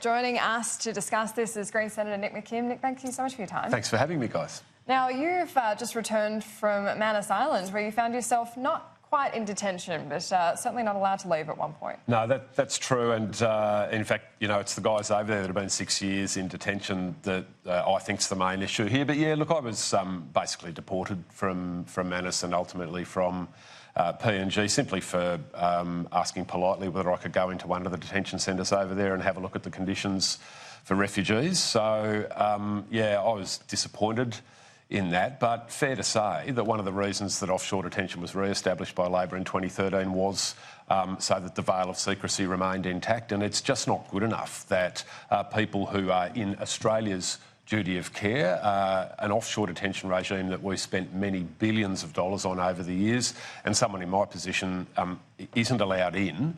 Joining us to discuss this is Green Senator Nick McKim. Nick, thank you so much for your time. Thanks for having me, guys. Now, you've just returned from Manus Island, where you found yourself not quite in detention, but certainly not allowed to leave at one point. No, that's true. And in fact, you know, it's the guys over there that have been 6 years in detention that I think's the main issue here. But yeah, look, I was basically deported from Manus and ultimately from PNG simply for asking politely whether I could go into one of the detention centres over there and have a look at the conditions for refugees. So, yeah, I was disappointed in that, but fair to say that one of the reasons that offshore detention was re-established by Labor in 2013 was so that the veil of secrecy remained intact, and it's just not good enough that people who are in Australia's duty of care, an offshore detention regime that we spent many billions of dollars on over the years, and someone in my position isn't allowed in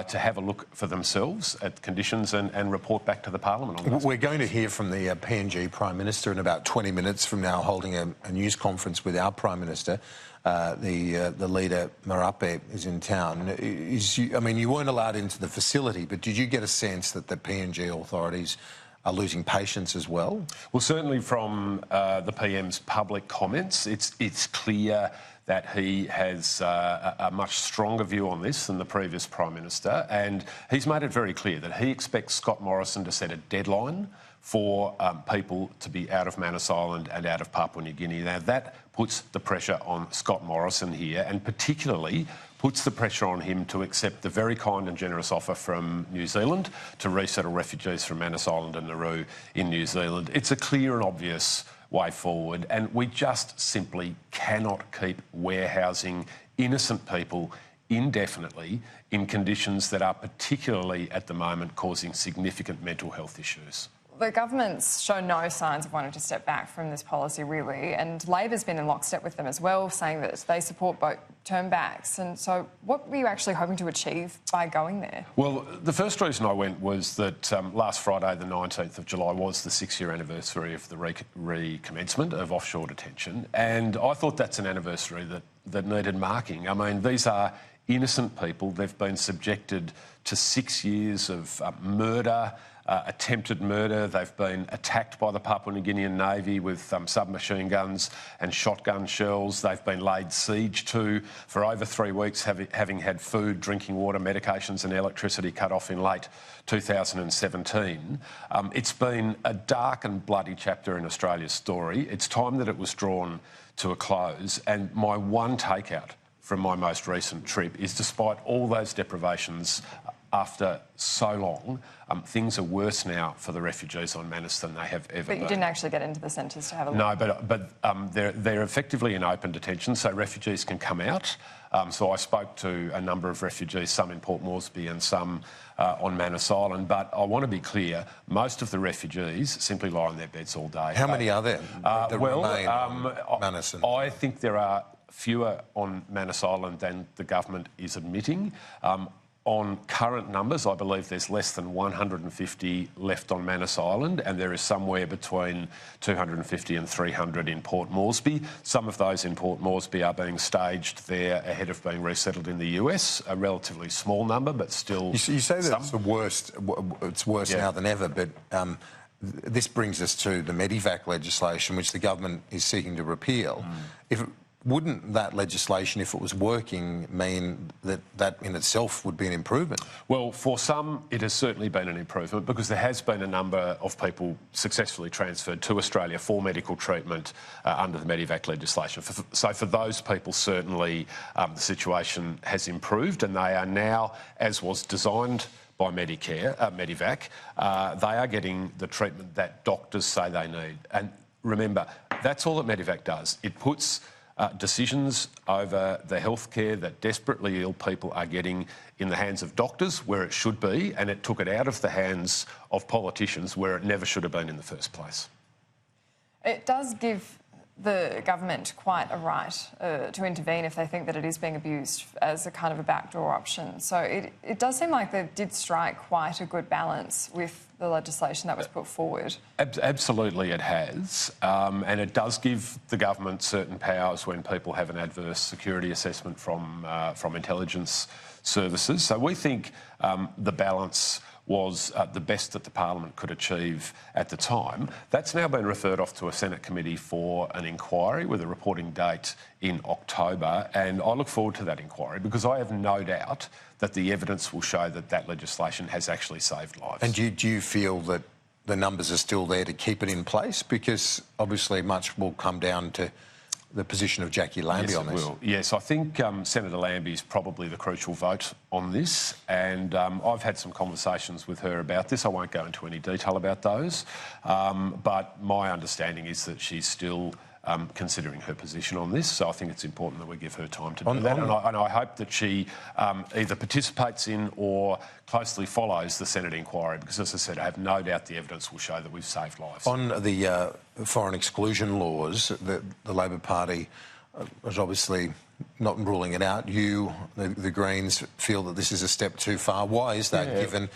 to have a look for themselves at conditions and report back to the Parliament on this. We're going to hear from the PNG Prime Minister in about 20 minutes from now, holding a news conference with our Prime Minister. The leader, Marape, is in town. I mean, you weren't allowed into the facility, but did you get a sense that the PNG authorities are losing patience as well? Well, certainly from the PM's public comments, it's clear that he has a much stronger view on this than the previous Prime Minister, and he's made it very clear that he expects Scott Morrison to set a deadline for people to be out of Manus Island and out of Papua New Guinea. Now, that puts the pressure on Scott Morrison here, and particularly puts the pressure on him to accept the very kind and generous offer from New Zealand to resettle refugees from Manus Island and Nauru in New Zealand. It's a clear and obvious way forward, and we just simply cannot keep warehousing innocent people indefinitely in conditions that are particularly at the moment causing significant mental health issues. The government's shown no signs of wanting to step back from this policy, really, and Labor's been in lockstep with them as well, saying that they support boat turnbacks. And so what were you actually hoping to achieve by going there? Well, the first reason I went was that last Friday, the 19th of July, was the 6-year anniversary of the recommencement of offshore detention, and I thought that's an anniversary that needed marking. I mean, these are innocent people. They've been subjected to 6 years of murder, attempted murder. They've been attacked by the Papua New Guinean Navy with submachine guns and shotgun shells. They've been laid siege to for over 3 weeks, having had food, drinking water, medications and electricity cut off in late 2017. It's been a dark and bloody chapter in Australia's story. It's time that it was drawn to a close, and my one takeout from my most recent trip is, despite all those deprivations, after so long, things are worse now for the refugees on Manus than they have ever been. But you didn't actually get into the centres to have a look? No, but they're effectively in open detention, so refugees can come out. So I spoke to a number of refugees, some in Port Moresby and some on Manus Island. But I want to be clear, most of the refugees simply lie on their beds all day. How many are there that remain on Manus? I think there are fewer on Manus Island than the government is admitting. On current numbers, I believe there's less than 150 left on Manus Island, and there is somewhere between 250 and 300 in Port Moresby. Some of those in Port Moresby are being staged there ahead of being resettled in the US, a relatively small number, but still. You say that it's the worst, it's worse now than ever, but this brings us to the Medivac legislation, which the government is seeking to repeal. Wouldn't that legislation, if it was working, mean that in itself would be an improvement? Well, for some, it has certainly been an improvement, because there has been a number of people successfully transferred to Australia for medical treatment under the Medivac legislation. So for those people, certainly the situation has improved, and they are now, as was designed by Medivac, they are getting the treatment that doctors say they need. And remember, that's all that Medivac does. It puts decisions over the healthcare that desperately ill people are getting in the hands of doctors, where it should be, and it took it out of the hands of politicians, where it never should have been in the first place. It does give the government quite a right to intervene if they think that it is being abused as a kind of a backdoor option. So it does seem like they did strike quite a good balance with the legislation that was put forward. Absolutely it has, and it does give the government certain powers when people have an adverse security assessment from intelligence services. So we think the balance was the best that the Parliament could achieve at the time. That's now been referred off to a Senate committee for an inquiry with a reporting date in October, and I look forward to that inquiry because I have no doubt that the evidence will show that that legislation has actually saved lives. And do you feel that the numbers are still there to keep it in place? Because obviously much will come down to the position of Jackie Lambie on this. Will. Yes, I think Senator Lambie is probably the crucial vote on this, and I've had some conversations with her about this. I won't go into any detail about those, but my understanding is that she's still considering her position on this, so I think it's important that we give her time to do that. And I hope that she either participates in or closely follows the Senate inquiry, because, as I said, I have no doubt the evidence will show that we've saved lives. On the foreign exclusion laws, the Labor Party is obviously not ruling it out. The Greens, feel that this is a step too far. Why is that, given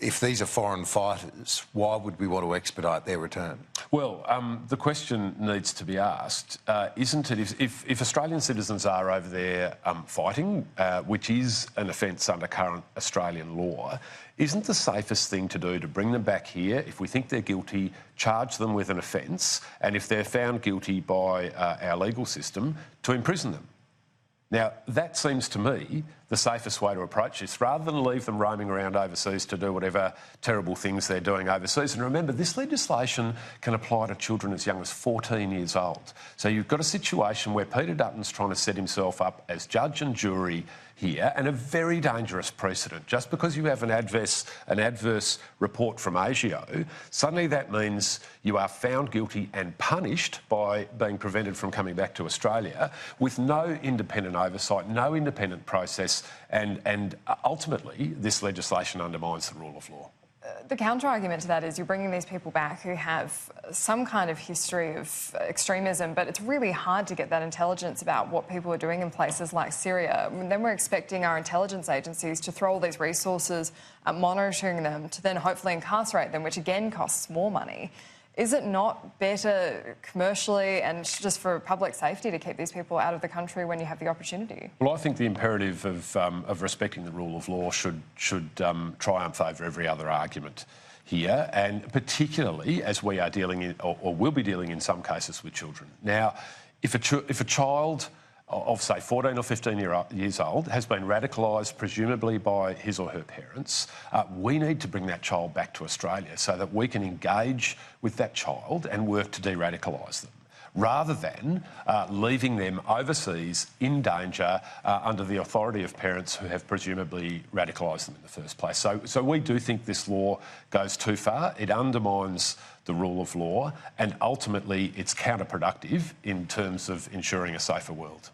if these are foreign fighters, why would we want to expedite their return? Well, the question needs to be asked, isn't it, if Australian citizens are over there fighting, which is an offence under current Australian law, isn't the safest thing to do to bring them back here? If we think they're guilty, charge them with an offence, and if they're found guilty by our legal system, to imprison them. Now, that seems to me the safest way to approach this, rather than leave them roaming around overseas to do whatever terrible things they're doing overseas. And remember, this legislation can apply to children as young as 14 years old. So you've got a situation where Peter Dutton's trying to set himself up as judge and jury here, and a very dangerous precedent. Just because you have an adverse report from ASIO, suddenly that means you are found guilty and punished by being prevented from coming back to Australia with no independent oversight, no independent process, and ultimately this legislation undermines the rule of law. The counter-argument to that is you're bringing these people back who have some kind of history of extremism, but it's really hard to get that intelligence about what people are doing in places like Syria. And then we're expecting our intelligence agencies to throw all these resources at monitoring them to then hopefully incarcerate them, which again costs more money. Is it not better commercially and just for public safety to keep these people out of the country when you have the opportunity? Well, I think the imperative of respecting the rule of law should triumph over every other argument here, and particularly as we are dealing in, or will be dealing in some cases, with children. Now, if a child of, say, 14 or 15 years old has been radicalised, presumably by his or her parents, we need to bring that child back to Australia so that we can engage with that child and work to de-radicalise them, rather than leaving them overseas in danger under the authority of parents who have presumably radicalised them in the first place. So we do think this law goes too far. It undermines the rule of law, and ultimately it's counterproductive in terms of ensuring a safer world.